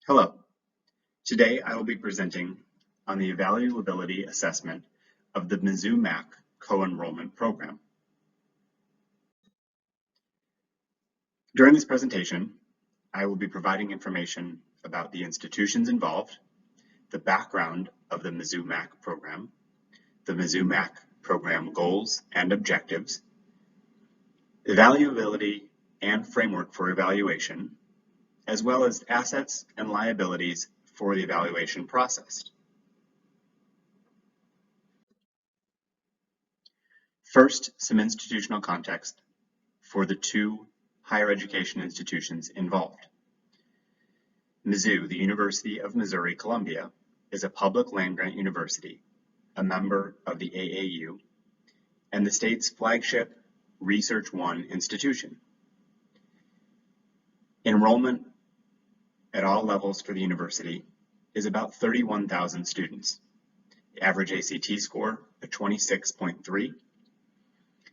Hello. Today I will be presenting on the evaluability assessment of the Mizzou-Mac co-enrollment program. During this presentation, I will be providing information about the institutions involved, the background of the Mizzou-Mac program, the Mizzou-Mac program goals and objectives, evaluability and framework for evaluation, as well as assets and liabilities for the evaluation process. First, some institutional context for the two higher education institutions involved. Mizzou, the University of Missouri-Columbia, is a public land-grant university, a member of the AAU, and the state's flagship Research One institution. Enrollment at all levels for the university is about 31,000 students. The average ACT score of 26.3. The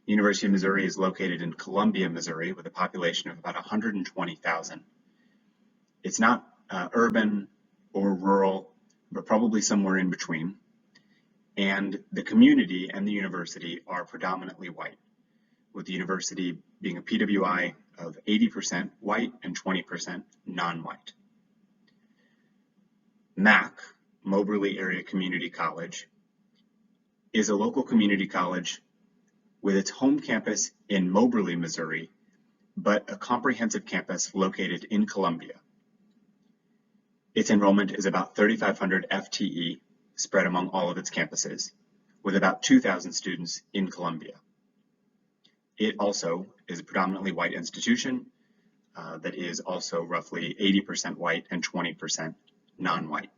University of Missouri is located in Columbia, Missouri, with a population of about 120,000. It's not urban or rural, but probably somewhere in between. And the community and the university are predominantly white, with the university being a PWI of 80% white and 20% non-white. MAC, Moberly Area Community College, is a local community college with its home campus in Moberly, Missouri, but a comprehensive campus located in Columbia. Its enrollment is about 3,500 FTE spread among all of its campuses, with about 2,000 students in Columbia. It also is a predominantly white institution that is also roughly 80% white and 20% non-white.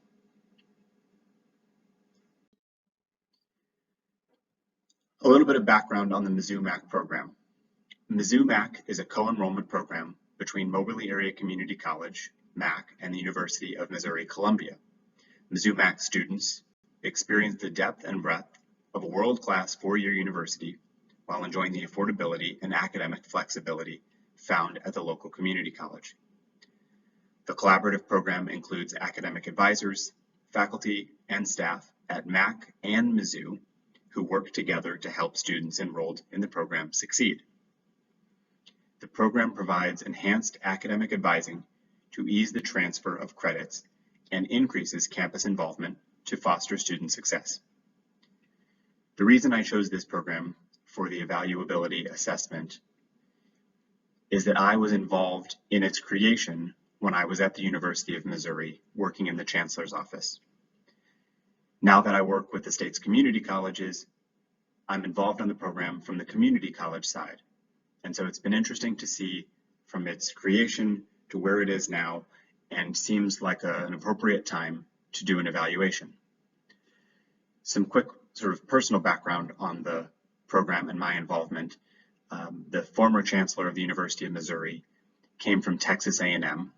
A little bit of background on the Mizzou-Mac program. Mizzou-Mac is a co-enrollment program between Moberly Area Community College, MAC, and the University of Missouri-Columbia. Mizzou-Mac students experience the depth and breadth of a world-class four-year university while enjoying the affordability and academic flexibility found at the local community college. The collaborative program includes academic advisors, faculty, and staff at MAC and Mizzou who work together to help students enrolled in the program succeed. The program provides enhanced academic advising to ease the transfer of credits and increases campus involvement to foster student success. The reason I chose this program for the evaluability assessment is that I was involved in its creation when I was at the University of Missouri working in the Chancellor's office. Now that I work with the state's community colleges, I'm involved in the program from the community college side. And so it's been interesting to see from its creation to where it is now, and seems like an appropriate time to do an evaluation. Some quick sort of personal background on the program and my involvement. The former chancellor of the University of Missouri came from Texas A&M,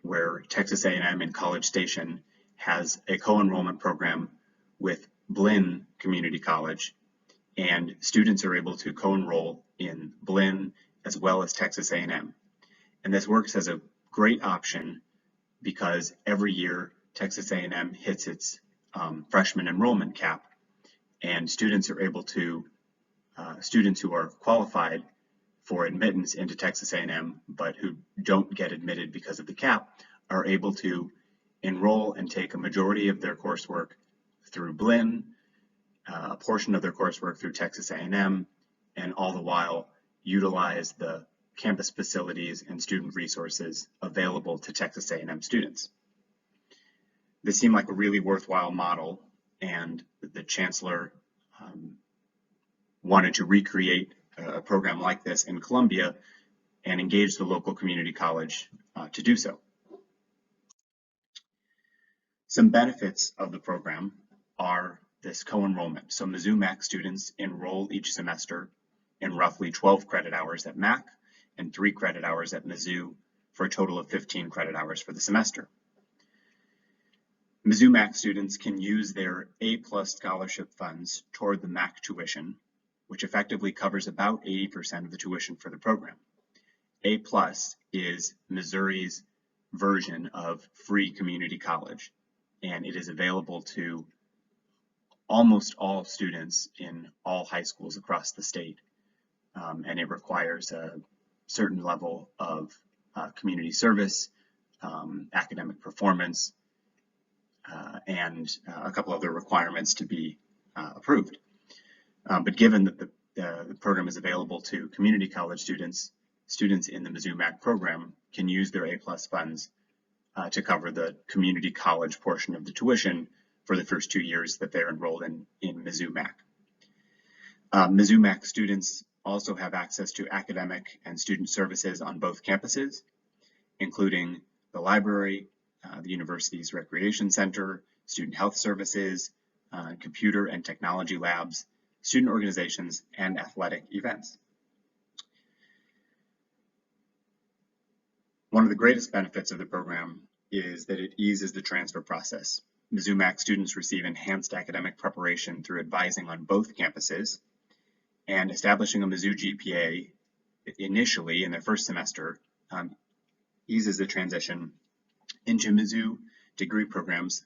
where Texas A&M in College Station has a co-enrollment program with Blinn Community College, and students are able to co-enroll in Blinn as well as Texas A&M. And this works as a great option because every year Texas A&M hits its freshman enrollment cap, and students are able to, students who are qualified for admittance into Texas A&M but who don't get admitted because of the cap are able to enroll and take a majority of their coursework through Blinn, a portion of their coursework through Texas A&M, and all the while utilize the campus facilities and student resources available to Texas A&M students. This seemed like a really worthwhile model, and the chancellor wanted to recreate a program like this in Columbia and engage the local community college to do so. Some benefits of the program are this co-enrollment. So Mizzou-Mac students enroll each semester in roughly 12 credit hours at MAC and 3 credit hours at Mizzou for a total of 15 credit hours for the semester. Mizzou-Mac students can use their A+ scholarship funds toward the MAC tuition, which effectively covers about 80% of the tuition for the program. A+ is Missouri's version of free community college, and it is available to almost all students in all high schools across the state. And it requires a certain level of community service, academic performance, and a couple other requirements to be approved. But given that the program is available to community college students, students in the Mizzou MAC program can use their A+ funds to cover the community college portion of the tuition for the first 2 years that they're enrolled in Mizzou MAC. Mizzou MAC students also have access to academic and student services on both campuses, including the library, the university's recreation center, student health services, computer and technology labs, student organizations, and athletic events. One of the greatest benefits of the program is that it eases the transfer process. Mizzou MAC students receive enhanced academic preparation through advising on both campuses, and establishing a Mizzou GPA initially in their first semester eases the transition into Mizzou degree programs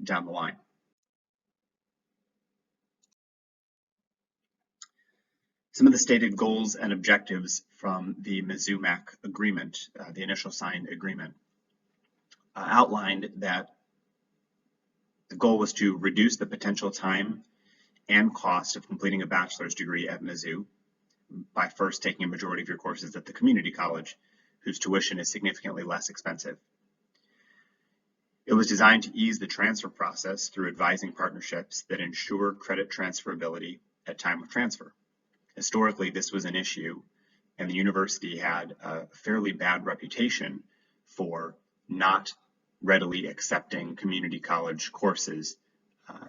down the line. Some of the stated goals and objectives from the Mizzou MAC agreement, the initial signed agreement, outlined that the goal was to reduce the potential time and cost of completing a bachelor's degree at Mizzou by first taking a majority of your courses at the community college, whose tuition is significantly less expensive. It was designed to ease the transfer process through advising partnerships that ensure credit transferability at time of transfer. Historically, this was an issue, and the university had a fairly bad reputation for not readily accepting community college courses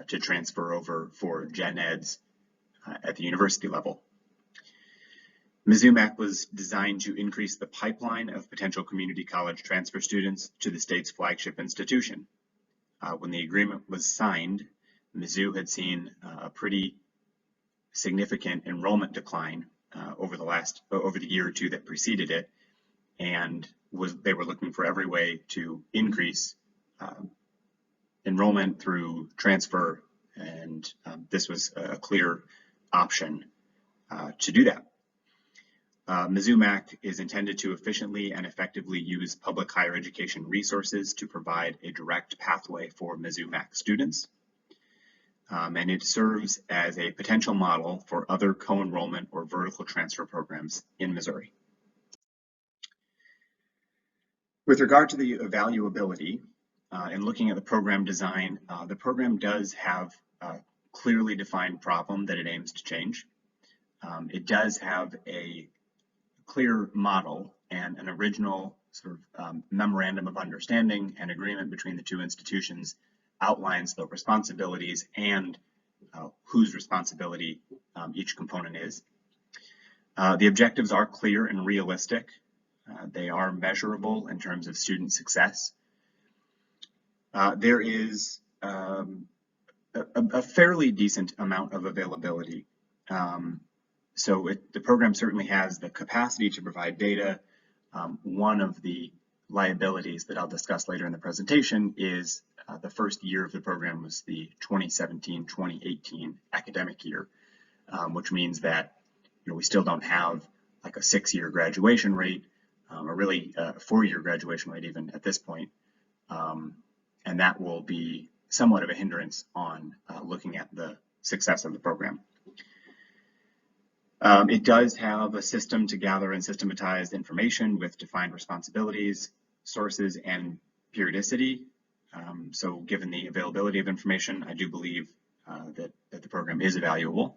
to transfer over for gen eds at the university level. Mizzou MAC was designed to increase the pipeline of potential community college transfer students to the state's flagship institution. When the agreement was signed, Mizzou had seen a pretty significant enrollment decline over the year or two that preceded it, and they were looking for every way to increase enrollment through transfer, and this was a clear option to do that. Mizzou MAC is intended to efficiently and effectively use public higher education resources to provide a direct pathway for Mizzou MAC students, and it serves as a potential model for other co-enrollment or vertical transfer programs in Missouri. With regard to the evaluability, and looking at the program design, the program does have a clearly defined problem that it aims to change. It does have a clear model, and an original sort of memorandum of understanding and agreement between the two institutions outlines the responsibilities and whose responsibility each component is. The objectives are clear and realistic. They are measurable in terms of student success. There is a fairly decent amount of availability. So the program certainly has the capacity to provide data. One of the liabilities that I'll discuss later in the presentation is the first year of the program was the 2017-2018 academic year, which means that we still don't have like a 6-year graduation rate, or really a 4-year graduation rate even at this point. And that will be somewhat of a hindrance on looking at the success of the program. It does have a system to gather and systematize information with defined responsibilities, sources, and periodicity. So given the availability of information, I do believe that the program is evaluable.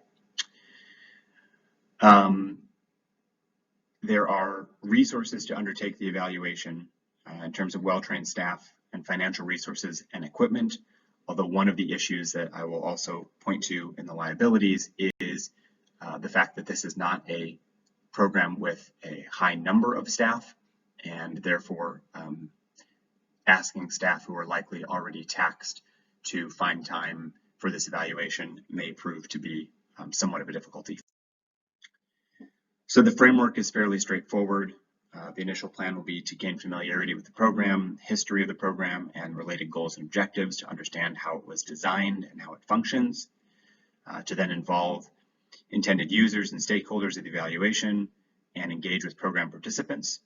There are resources to undertake the evaluation in terms of well-trained staff and financial resources and equipment, although one of the issues that I will also point to in the liabilities is the fact that this is not a program with a high number of staff, and therefore asking staff who are likely already taxed to find time for this evaluation may prove to be somewhat of a difficulty. So the framework is fairly straightforward. The initial plan will be to gain familiarity with the program, history of the program, and related goals and objectives to understand how it was designed and how it functions, to then involve intended users and stakeholders of the evaluation and engage with program participants.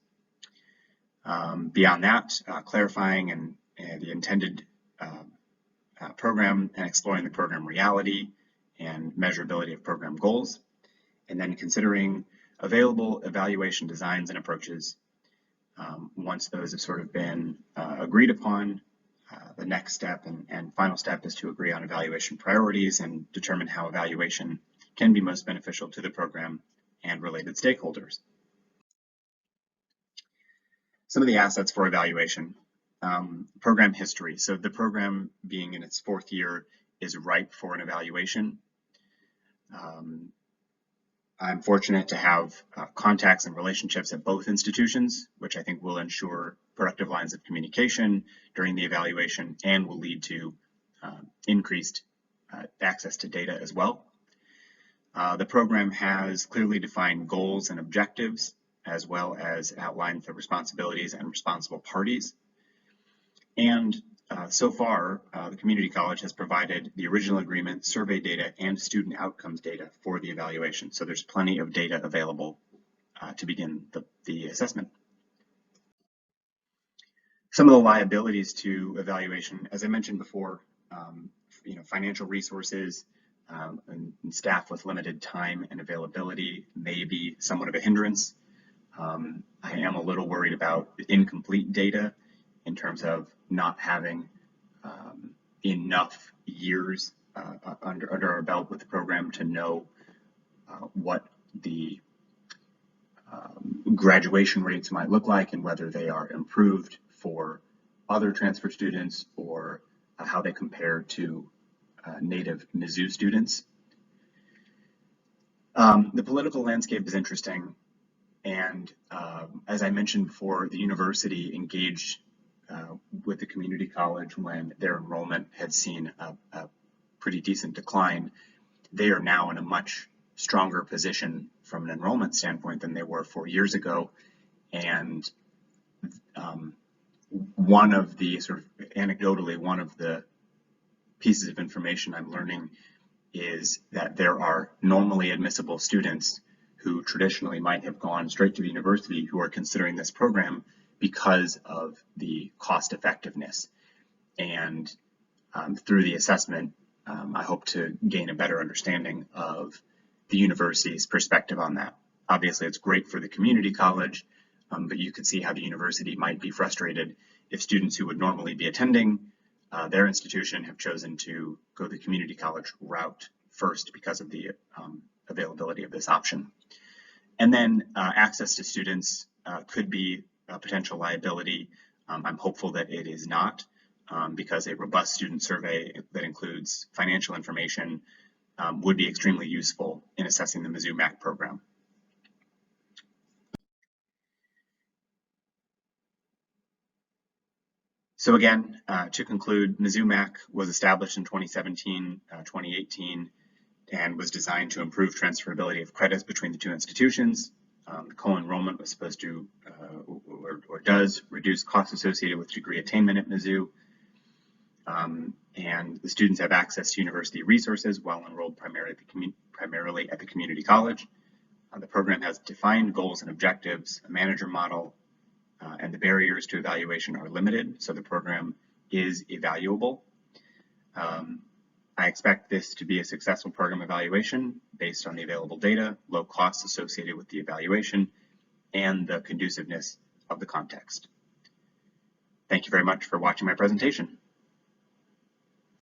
Beyond that, clarifying and the intended program and exploring the program reality and measurability of program goals, and then considering available evaluation designs and approaches. Once those have sort of been agreed upon, the next step and final step is to agree on evaluation priorities and determine how evaluation can be most beneficial to the program and related stakeholders. Some of the assets for evaluation. Program history. So the program, being in its fourth year, is ripe for an evaluation. I'm fortunate to have contacts and relationships at both institutions, which I think will ensure productive lines of communication during the evaluation and will lead to increased access to data as well. The program has clearly defined goals and objectives, as well as outlines the responsibilities and responsible parties. And so far, the community college has provided the original agreement, survey data, and student outcomes data for the evaluation. So there's plenty of data available to begin the assessment. Some of the liabilities to evaluation, as I mentioned before, financial resources and staff with limited time and availability may be somewhat of a hindrance. I am a little worried about incomplete data in terms of not having enough years under our belt with the program to know what the graduation rates might look like and whether they are improved for other transfer students or how they compare to native Mizzou students. The political landscape is interesting, and as I mentioned before, the university engaged with the community college when their enrollment had seen a pretty decent decline. They are now in a much stronger position from an enrollment standpoint than they were 4 years ago. And one of the anecdotally, one of the pieces of information I'm learning is that there are normally admissible students who traditionally might have gone straight to the university who are considering this program because of the cost effectiveness. And through the assessment, I hope to gain a better understanding of the university's perspective on that. Obviously, it's great for the community college, but you could see how the university might be frustrated if students who would normally be attending their institution have chosen to go the community college route first because of the availability of this option. And then access to students could be a potential liability. I'm hopeful that it is not, because a robust student survey that includes financial information would be extremely useful in assessing the Mizzou MAC program. So again, to conclude, Mizzou MAC was established in 2017, 2018, and was designed to improve transferability of credits between the two institutions. The co-enrollment was supposed to, or does, reduce costs associated with degree attainment at Mizzou. And the students have access to university resources while enrolled primarily at the community college. The program has defined goals and objectives, a manager model, and the barriers to evaluation are limited, so the program is evaluable. I expect this to be a successful program evaluation based on the available data, low costs associated with the evaluation, and the conduciveness of the context. Thank you very much for watching my presentation.